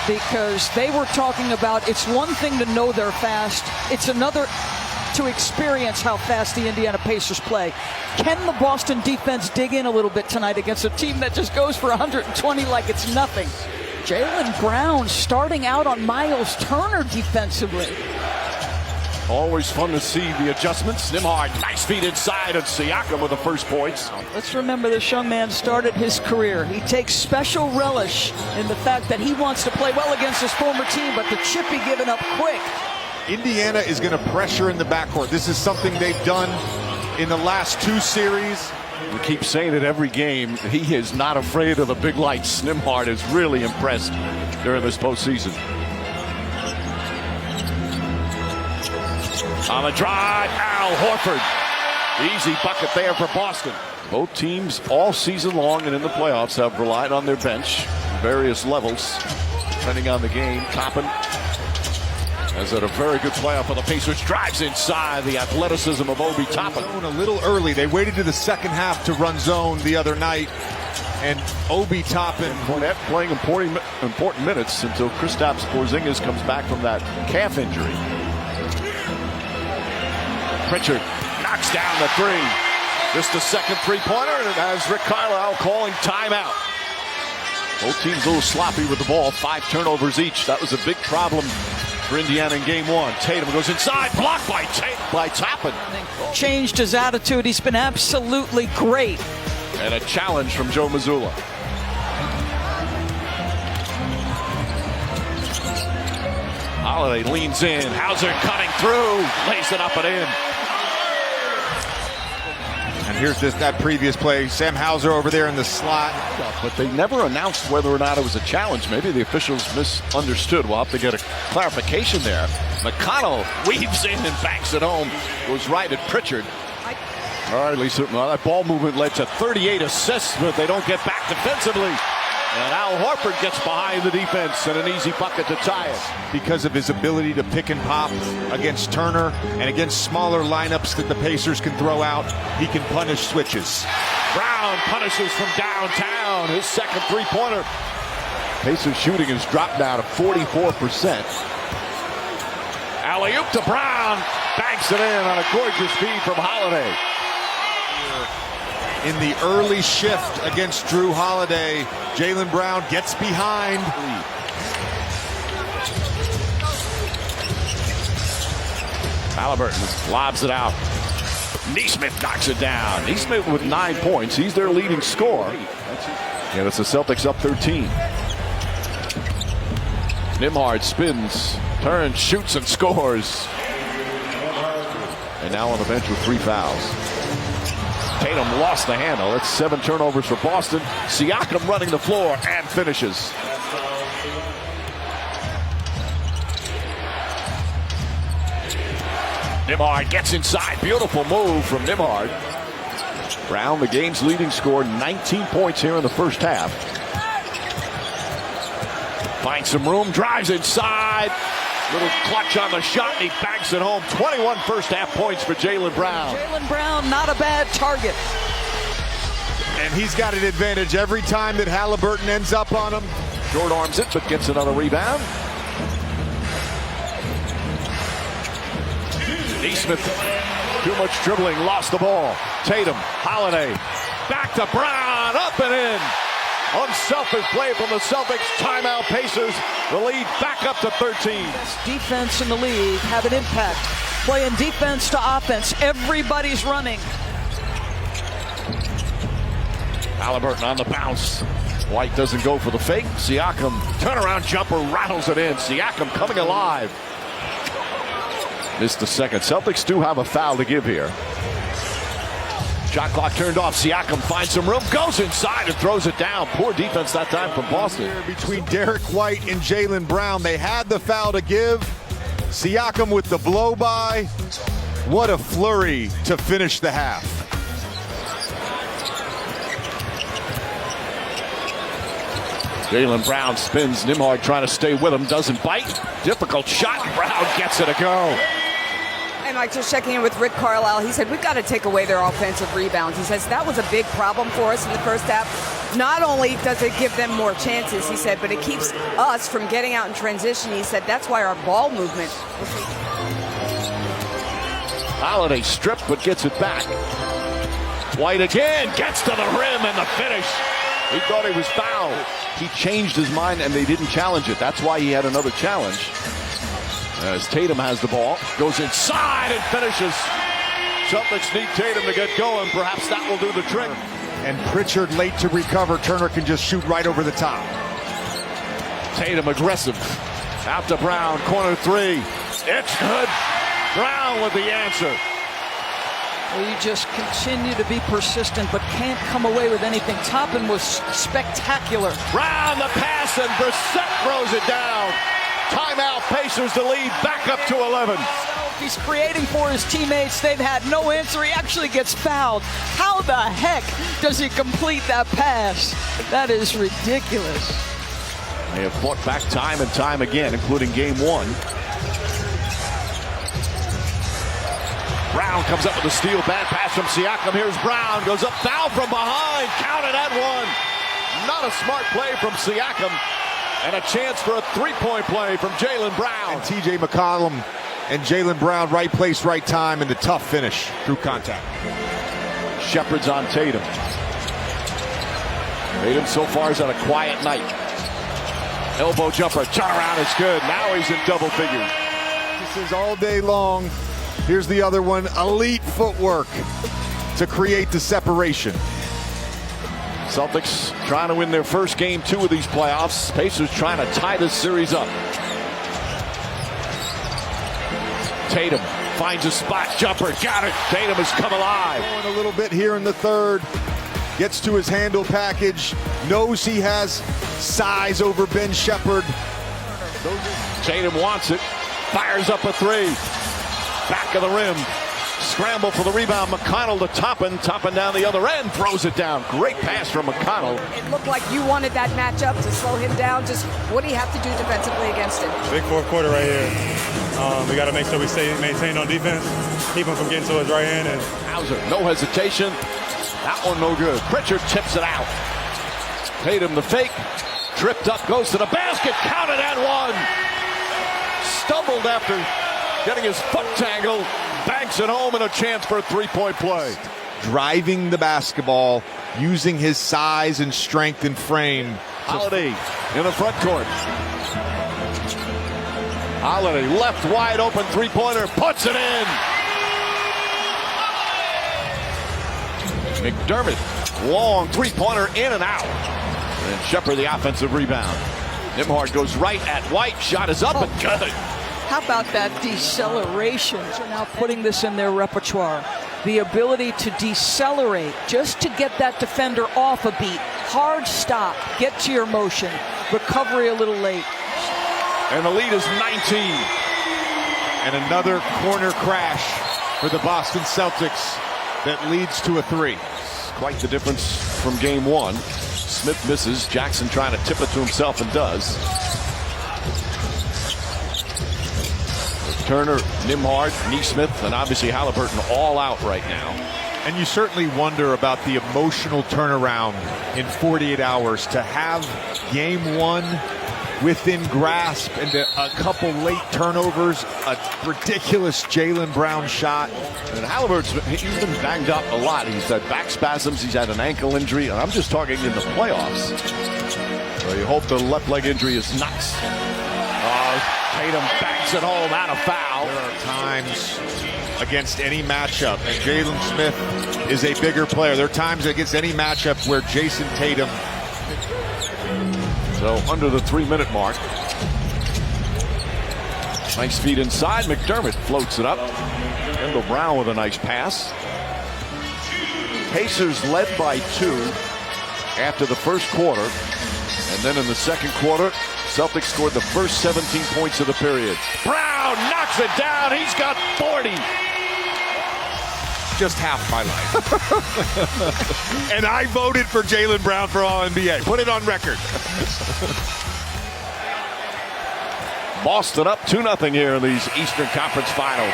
because they were talking about it's one thing to know they're fast, it's another to experience how fast the Indiana Pacers play. Can the Boston defense dig in a little bit tonight against a team that just goes for 120 like it's nothing? Jaylen Brown starting out on Miles Turner defensively. Always fun to see the adjustments. Nembhard, nice feet inside, and Siakam with the first points. Let's remember this young man started his career. He takes special relish in the fact that he wants to play well against his former team, but the chip be given up quick. Indiana is going to pressure in the backcourt. This is something they've done in the last two series. We keep saying it every game. He is not afraid of the big lights. Nembhard is really impressed during this postseason. On the drive, Al Horford. Easy bucket there for Boston. Both teams all season long and in the playoffs have relied on their bench, various levels, depending on the game. Toppin has had a very good playoff for the Pacers. Drives inside, the athleticism of Obi Toppin. A little early. They waited to the second half to run zone the other night. And Obi Toppin playing important minutes until Kristaps Porzingis comes back from that calf injury. Pritchard knocks down the three. Just a second three-pointer, and it has Rick Carlisle calling timeout. Both teams a little sloppy with the ball. 5 turnovers each. That was a big problem for Indiana in game one. Tatum goes inside, blocked by Toppin. Changed his attitude. He's been absolutely great. And a challenge from Joe Mazzulla. Holiday leans in. Hauser cutting through. Lays it up and in. And here's that previous play. Sam Hauser over there in the slot. But they never announced whether or not it was a challenge. Maybe the officials misunderstood. We'll have to get a clarification there. McConnell weaves in and banks it home. Goes right at Pritchard. All right, Lisa. Well, that ball movement led to 38 assists, but they don't get back defensively. And Al Horford gets behind the defense and an easy bucket to tie it. Because of his ability to pick and pop against Turner and against smaller lineups that the Pacers can throw out, he can punish switches. Brown punishes from downtown. His second three-pointer. Pacers shooting has dropped now to 44%. Alley-oop to Brown. Banks it in on a gorgeous feed from Holiday. In the early shift against Drew Holiday, Jaylen Brown gets behind. Halliburton lobs it out. Neesmith knocks it down. Neesmith with 9 points. He's their leading scorer. And it's the Celtics up 13. Nembhard spins, turns, shoots, and scores. And now on the bench with 3 fouls. Tatum lost the handle. It's 7 turnovers for Boston. Siakam running the floor and finishes. Nembhard gets inside. Beautiful move from Nembhard. Brown, the game's leading scorer, 19 points here in the first half. Finds some room, drives inside. Little clutch on the shot, and he banks it home. 21 first half points for Jaylen Brown. Jaylen Brown, not a bad target. And he's got an advantage every time that Halliburton ends up on him. Short arms it, but gets another rebound. Neesmith, too much dribbling, lost the ball. Tatum, Holiday, back to Brown, up and in. Unselfish play from the Celtics. Timeout Pacers. The lead back up to 13. Best defense in the league have an impact. Playing defense to offense. Everybody's running. Halliburton on the bounce. White doesn't go for the fake. Siakam, turnaround jumper, rattles it in. Siakam coming alive. Missed the second. Celtics do have a foul to give here. Shot clock turned off. Siakam finds some room, goes inside and throws it down. Poor defense that time from Boston. Between Derek White and Jaylen Brown, they had the foul to give. Siakam with the blow-by. What a flurry to finish the half. Jaylen Brown spins. Nembhard trying to stay with him, doesn't bite. Difficult shot. Brown gets it a go. And like just checking in with Rick Carlisle, he said we've got to take away their offensive rebounds. He says that was a big problem for us in the first half. not only does it give them more chances, he said, but it keeps us from getting out in transition. He said that's why our ball movement. Holiday stripped but gets it back. White again gets to the rim and the finish. He thought he was fouled. He changed his mind and they didn't challenge it. That's why he had another challenge. As Tatum has the ball, goes inside and finishes. Celtics need Tatum to get going. Perhaps that will do the trick. And Pritchard late to recover. Turner can just shoot right over the top. Tatum aggressive. Out to Brown, corner three. It's good. Brown with the answer. Well, you just continue to be persistent, but can't come away with anything. Toppin was spectacular. Brown the pass and Brissett throws it down. Timeout, Pacers to lead back up to 11. He's creating for his teammates. They've had no answer. He actually gets fouled. How the heck does he complete that pass? That is ridiculous. They have fought back time and time again, including game one. Brown comes up with a steal, bad pass from Siakam. Here's Brown, goes up, foul from behind, counted at one. Not a smart play from Siakam, and a chance for a three-point play from Jaylen Brown. And T.J. McCollum and Jaylen Brown, right place, right time, and the tough finish through contact. Shepard's on Tatum. Tatum so far has had a quiet night. Elbow jumper, turnaround is good. Now he's in double figures. This is all day long. Here's the other one, elite footwork to create the separation. Celtics trying to win their first game 2 of these playoffs. Pacers trying to tie this series up. Tatum finds a spot, jumper, got it. Tatum has come alive. Going a little bit here in the third. Gets to his handle package. Knows he has size over Ben Shepherd. Tatum wants it. Fires up a three. Back of the rim. Scramble for the rebound. McConnell to Toppin. Toppin down the other end. Throws it down. Great pass from McConnell. It looked like you wanted that matchup to slow him down. Just what do you have to do defensively against him? Big fourth quarter right here. We got to make sure we stay maintained on defense. Keep him from getting to his right hand. And Hauser, no hesitation. That one no good. Pritchard tips it out. Tatum the fake. Tripped up, goes to the basket. Counted at one. Stumbled after getting his foot tangled. Banks it home and a chance for a three-point play. Driving the basketball, using his size and strength and frame. Holiday in the front court. Holiday left wide open three-pointer. Puts it in. McDermott, long three-pointer in and out. And Shepherd the offensive rebound. Nembhard goes right at White. Shot is up and good. How about that deceleration? They're now putting this in their repertoire. The ability to decelerate, just to get that defender off a beat. Hard stop, get to your motion. Recovery a little late. And the lead is 19. And another corner crash for the Boston Celtics that leads to a three. Quite the difference from game one. Smith misses. Jackson trying to tip it to himself and does. Turner, Nembhard, Nesmith, and obviously Halliburton all out right now. And you certainly wonder about the emotional turnaround in 48 hours to have game one within grasp and a couple late turnovers, a ridiculous Jaylen Brown shot. And Halliburton, he's been banged up a lot. He's had back spasms, he's had an ankle injury, and I'm just talking in the playoffs. So you hope the left leg injury is nuts. Tatum banks it home, out of foul. There are times against any matchup, and Jalen Smith is a bigger player. There are times against any matchup where Jason Tatum. So under the 3-minute mark. Nice feed inside. McDermott floats it up. Kendall Brown with a nice pass. Pacers led by 2 after the first quarter. And then in the second quarter, Celtics scored the first 17 points of the period. Brown knocks it down. He's got 40. Just half my life. And I voted for Jaylen Brown for All-NBA. Put it on record. Boston up 2-0 here in these Eastern Conference Finals.